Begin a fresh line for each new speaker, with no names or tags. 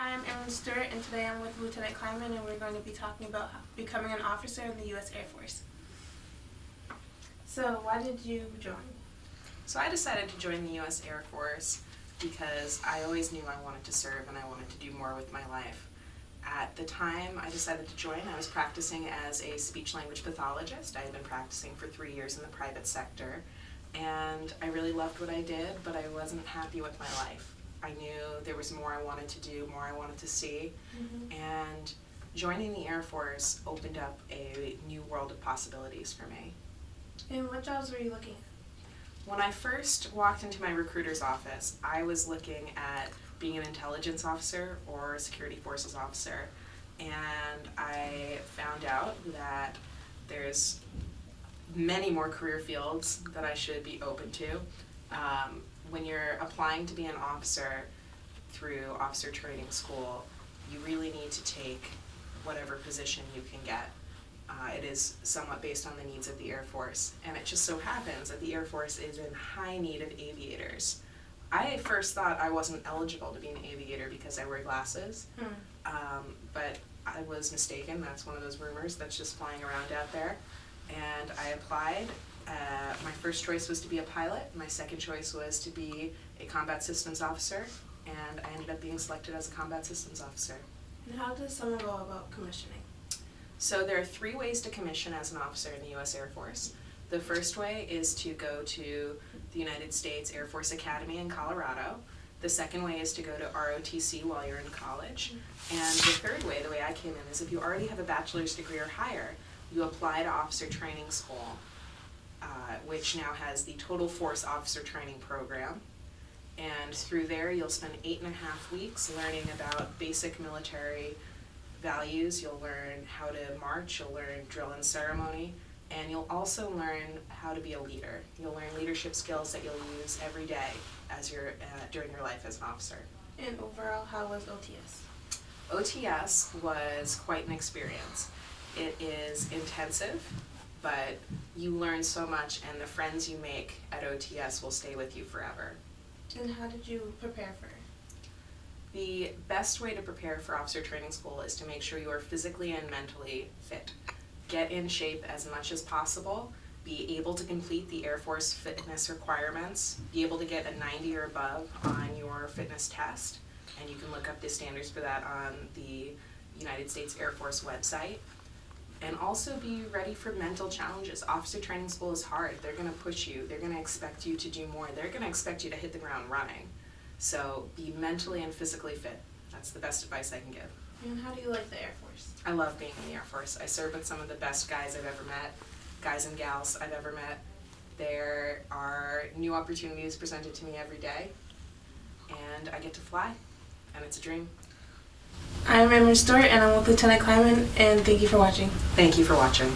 Hi, I'm Erin Stewart, and today I'm with Lieutenant Kleiman, and we're going to be talking about becoming an officer in the U.S. Air Force. So, why did you join?
So I decided to join the U.S. Air Force because I always knew I wanted to serve and I wanted to do more with my life. At the time I decided to join, I was practicing as a speech-language pathologist. I had been practicing for 3 years in the private sector, and I really loved what I did, but I wasn't happy with my life. I knew there was more I wanted to do, more I wanted to see, and joining the Air Force opened up a new world of possibilities for me.
And what jobs were you looking at?
When I first walked into my recruiter's office, I was looking at being an intelligence officer or a security forces officer, and I found out that there's many more career fields that I should be open to. When you're applying to be an officer through officer training school, you really need to take whatever position you can get. It is somewhat based on the needs of the Air Force, and it just so happens that the Air Force is in high need of aviators. I first thought I wasn't eligible to be an aviator because I wear glasses, but I was mistaken. That's one of those rumors that's just flying around out there, and I applied. My first choice was to be a pilot. My second choice was to be a combat systems officer, and I ended up being selected as a combat systems officer.
And how does someone go about commissioning?
So there are 3 ways to commission as an officer in the U.S. Air Force. The first way is to go to the United States Air Force Academy in Colorado. The second way is to go to ROTC while you're in college. And the third way, the way I came in, is if you already have a bachelor's degree or higher, you apply to Officer Training School, which now has the Total Force Officer Training Program. And through there, you'll spend 8.5 weeks learning about basic military values. You'll learn how to march, you'll learn drill and ceremony, and you'll also learn how to be a leader. You'll learn leadership skills that you'll use every day as you're during your life as an officer.
And overall, how was OTS?
OTS was quite an experience. It is intensive, but you learn so much, and the friends you make at OTS will stay with you forever.
And how did you prepare for it?
The best way to prepare for officer training school is to make sure you are physically and mentally fit. Get in shape as much as possible, be able to complete the Air Force fitness requirements, be able to get a 90 or above on your fitness test, and you can look up the standards for that on the United States Air Force website. And also be ready for mental challenges. Officer training school is hard. They're going to push you. They're going to expect you to do more. They're going to expect you to hit the ground running. So be mentally and physically fit. That's the best advice I can give.
And how do you like the Air Force?
I love being in the Air Force. I serve with some of the best guys I've ever met, guys and gals I've ever met. There are new opportunities presented to me every day, and I get to fly, and it's a dream.
I'm Erin Stewart, and I'm with Lieutenant Kleiman, and thank you for watching.
Thank you for watching.